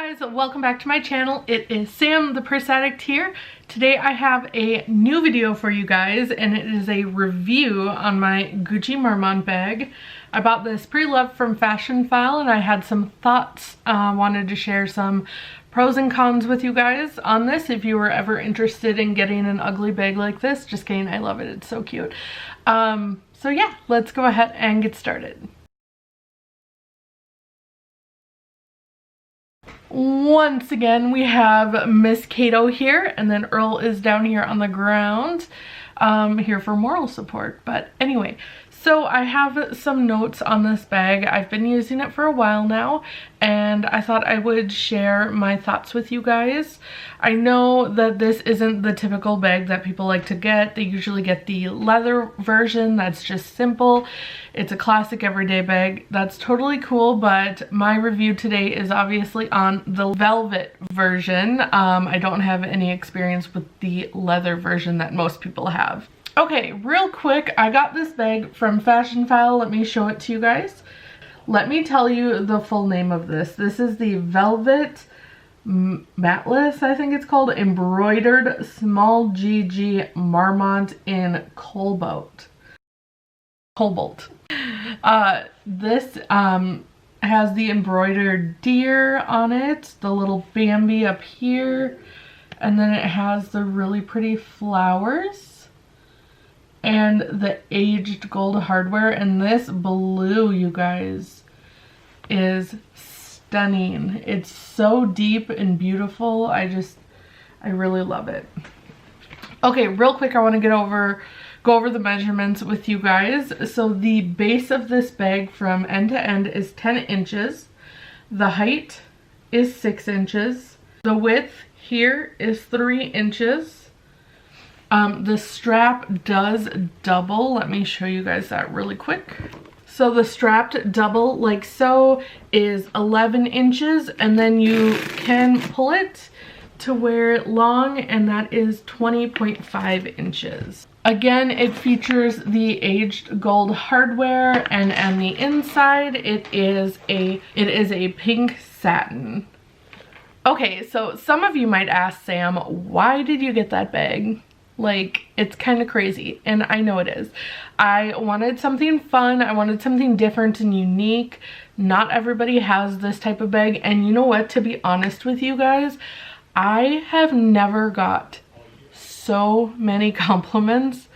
guys, welcome back to my channel. It is Sam the Purse Addict here. Today I have a new video for you guys, and it is a review on my Gucci Marmont bag. I bought this pre-loved from Fashion File and I had some thoughts. Wanted to share some pros and cons with you guys on this if you were ever interested in getting an ugly bag like this. Just kidding, I love it, it's so cute. So yeah, let's go ahead and get started. Once again, we have Miss Kato here, and then Earl is down here on the ground, here for moral support. But anyway, so I have some notes on this bag. I've been using it for a while now, and I thought I would share my thoughts with you guys. I know that this isn't the typical bag that people like to get. They usually get the leather version that's just simple. It's a classic everyday bag. That's totally cool, but my review today is obviously on the velvet version. I don't have any experience with the leather version that most people have. Okay, real quick, I got this bag from Fashion File. Let me show it to you guys. Let me tell you the full name of this. This is the Velvet Matless, I think it's called, embroidered small GG Marmont in Cobalt. This has the embroidered deer on it, the little Bambi up here, and then it has the really pretty flowers and the aged gold hardware. And this blue, you guys, is stunning. It's so deep and beautiful. I really love it. Okay, real quick, I want to go over the measurements with you guys. So the base of this bag from end to end is 10 inches. The height is 6 inches. The width here is 3 inches. The strap does double. Let me show you guys that really quick. So the strapped double, like so, is 11 inches, and then you can pull it to wear it long, and that is 20.5 inches. Again, it features the aged gold hardware, and on the inside it is a pink satin. Okay, so some of you might ask, Sam, why did you get that bag? Like, it's kind of crazy, and I know it is. I wanted something fun. I wanted something different and unique. Not everybody has this type of bag, and you know what? To be honest with you guys, I have never got so many compliments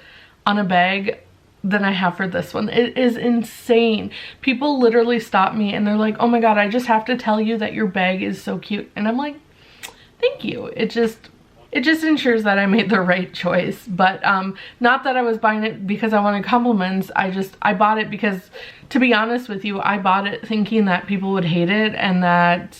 on a bag than I have for this one. It is insane. People literally stop me and they're like, oh my god, I just have to tell you that your bag is so cute. And I'm like, thank you. It just ensures that I made the right choice. But not that I was buying it because I wanted compliments. I bought it because, to be honest with you, I bought it thinking that people would hate it and that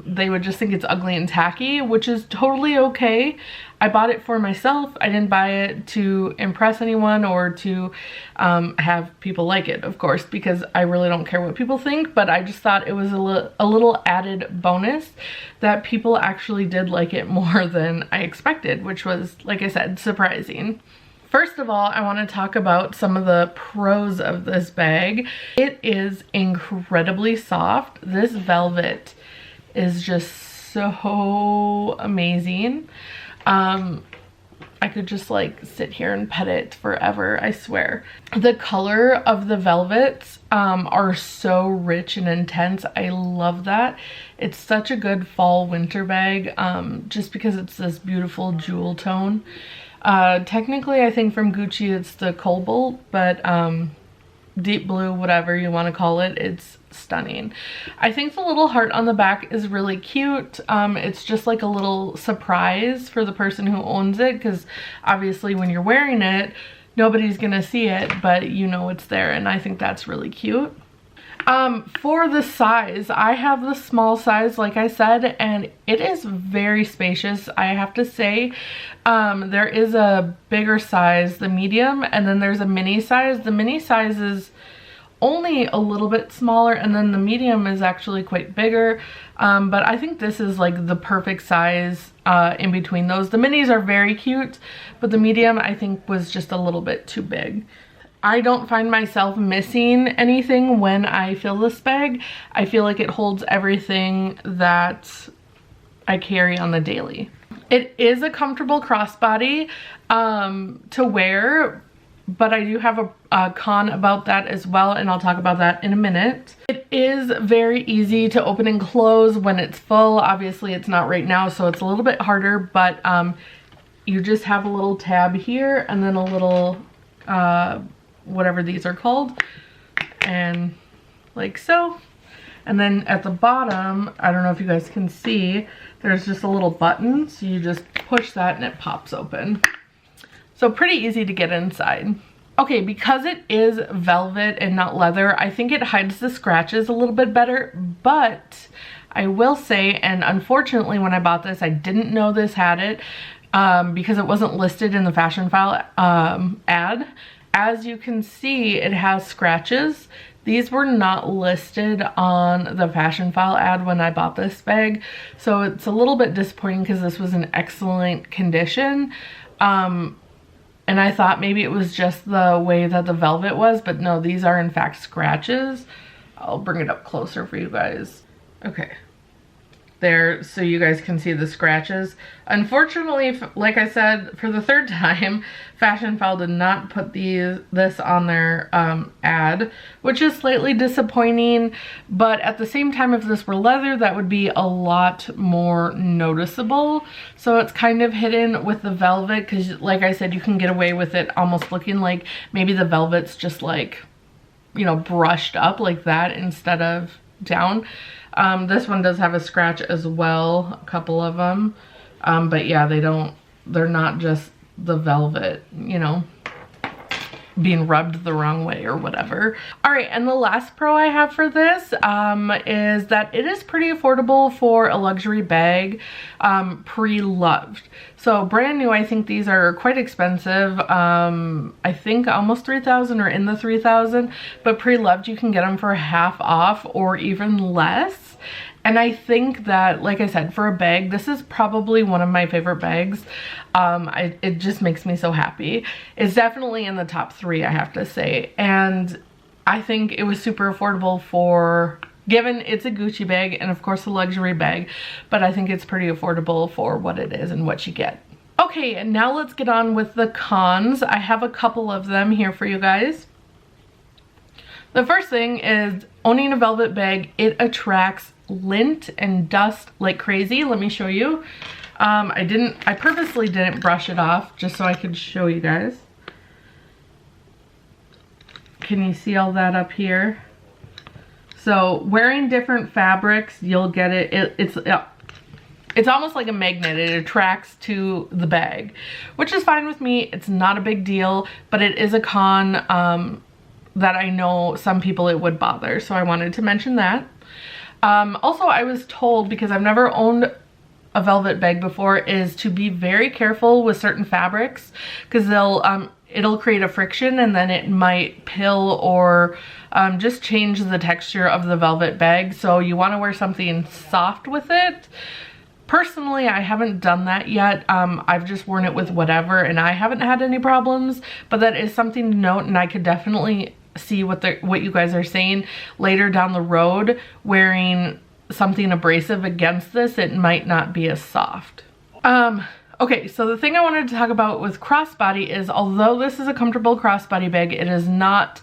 they would just think it's ugly and tacky, which is totally okay. I bought it for myself. I didn't buy it to impress anyone or to have people like it, of course, because I really don't care what people think, but I just thought it was a little added bonus that people actually did like it more than I expected, which was, like I said, surprising. First of all, I want to talk about some of the pros of this bag. It is incredibly soft. This velvet is just so amazing. I could just like sit here and pet it forever, I swear. The color of the velvets are so rich and intense. I love that. It's such a good fall winter bag, just because it's this beautiful jewel tone. Technically, I think from Gucci it's the Cobalt, but deep blue, whatever you want to call it, it's stunning. I think the little heart on the back is really cute. It's just like a little surprise for the person who owns it, because obviously when you're wearing it, nobody's gonna see it, but you know it's there, and I think that's really cute. For the size, I have the small size, like I said, and it is very spacious, I have to say. There is a bigger size, the medium, and then there's a mini size. The mini size is only a little bit smaller, and then the medium is actually quite bigger, but I think this is like the perfect size in between those. The minis are very cute, but the medium I think was just a little bit too big. I don't find myself missing anything when I fill this bag. I feel like it holds everything that I carry on the daily. It is a comfortable crossbody to wear, but I do have a con about that as well, and I'll talk about that in a minute. It is very easy to open and close when it's full. Obviously it's not right now, so it's a little bit harder, but you just have a little tab here and then a little whatever these are called, and like so. And then at the bottom, I don't know if you guys can see, there's just a little button, so you just push that and it pops open. So pretty easy to get inside. Okay, because it is velvet and not leather, I think it hides the scratches a little bit better, but I will say, and unfortunately when I bought this, I didn't know this had it because it wasn't listed in the Fashion File ad. As you can see, it has scratches. These were not listed on the Fashion File ad when I bought this bag, so it's a little bit disappointing because this was in excellent condition. And I thought maybe it was just the way that the velvet was, but no, these are in fact scratches. I'll bring it up closer for you guys. Okay. There, so you guys can see the scratches. Unfortunately, like I said, for the third time, Fashion File did not put this on their ad, which is slightly disappointing, but at the same time, if this were leather, that would be a lot more noticeable. So it's kind of hidden with the velvet, because like I said, you can get away with it almost looking like maybe the velvet's just like, you know, brushed up like that instead of down. This one does have a scratch as well, a couple of them, but yeah, they're not just the velvet, you know, being rubbed the wrong way or whatever. All right, and the last pro I have for this is that it is pretty affordable for a luxury bag, pre-loved. So brand new, I think these are quite expensive. I think almost 3,000 or in the 3,000, but pre-loved you can get them for half off or even less. And I think that, like I said, for a bag, this is probably one of my favorite bags. It just makes me so happy. It's definitely in the top 3, I have to say. And I think it was super affordable for, given it's a Gucci bag and of course a luxury bag, but I think it's pretty affordable for what it is and what you get. Okay, and now let's get on with the cons. I have a couple of them here for you guys. The first thing is owning a velvet bag, it attracts lint and dust like crazy. Let me show you. I purposely didn't brush it off just so I could show you guys. Can you see all that up here? So wearing different fabrics, you'll get it. It's almost like a magnet. It attracts to the bag, which is fine with me. It's not a big deal, but it is a con that I know some people it would bother. So I wanted to mention that. Also, I was told, because I've never owned a velvet bag before, is to be very careful with certain fabrics because it'll create a friction and then it might pill or just change the texture of the velvet bag. So you want to wear something soft with it. Personally, I haven't done that yet. I've just worn it with whatever and I haven't had any problems, but that is something to note, and I could definitely see what you guys are saying later down the road. Wearing something abrasive against this, it might not be as soft. Okay, so the thing I wanted to talk about with crossbody is, although this is a comfortable crossbody bag, it is not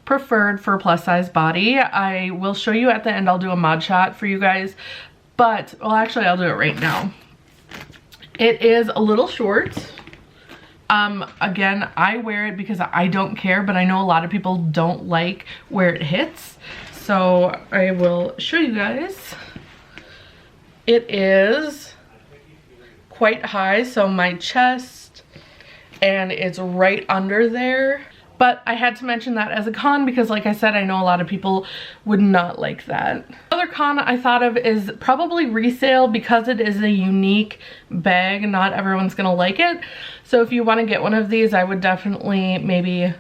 preferred for a plus size body. I will show you at the end. I'll do a mod shot for you guys, but well, actually I'll do it right now. It is a little short. Again, I wear it because I don't care, but I know a lot of people don't like where it hits. So I will show you guys. It is quite high, so my chest, and it's right under there. But I had to mention that as a con because, like I said, I know a lot of people would not like that. Another con I thought of is probably resale, because it is a unique bag. Not everyone's gonna like it. So if you want to get one of these, I would definitely maybe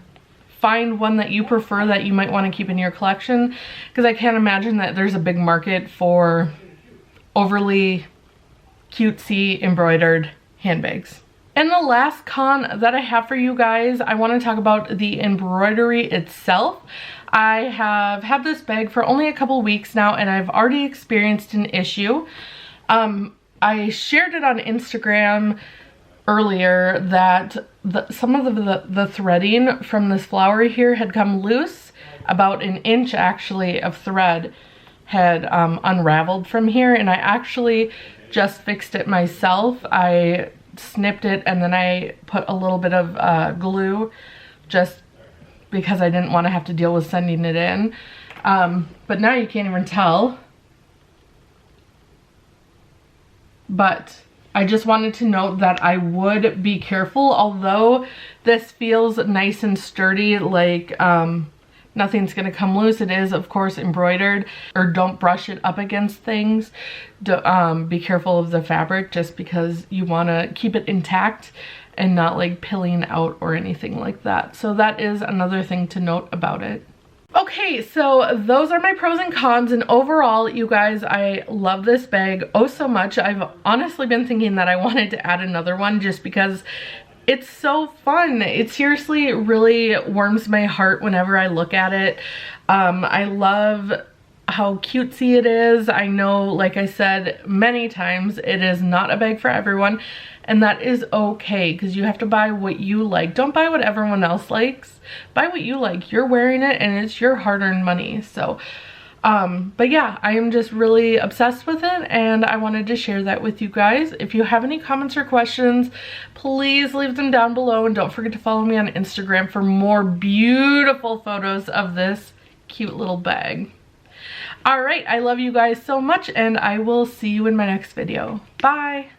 find one that you prefer that you might want to keep in your collection, because I can't imagine that there's a big market for overly cutesy embroidered handbags. And the last con that I have for you guys, I want to talk about the embroidery itself. I have had this bag for only a couple weeks now, and I've already experienced an issue. I shared it on Instagram earlier that some of the threading from this flower here had come loose. About an inch actually of thread had unraveled from here, and I actually just fixed it myself. I snipped it and then I put a little bit of glue just because I didn't want to have to deal with sending it in. But now you can't even tell. But I just wanted to note that I would be careful. Although this feels nice and sturdy, like nothing's gonna come loose, it is of course embroidered. Or don't brush it up against things. Be careful of the fabric, just because you want to keep it intact and not like pilling out or anything like that. So that is another thing to note about it. Okay, so those are my pros and cons, and overall, you guys, I love this bag oh so much. I've honestly been thinking that I wanted to add another one just because it's so fun. It seriously really warms my heart whenever I look at it. I love how cutesy it is. I know, like I said many times, it is not a bag for everyone, and that is okay, because you have to buy what you like. Don't buy what everyone else likes. Buy what you like. You're wearing it and it's your hard-earned money. So but yeah, I am just really obsessed with it, and I wanted to share that with you guys. If you have any comments or questions, please leave them down below, and don't forget to follow me on Instagram for more beautiful photos of this cute little bag. All right, I love you guys so much, and I will see you in my next video. Bye.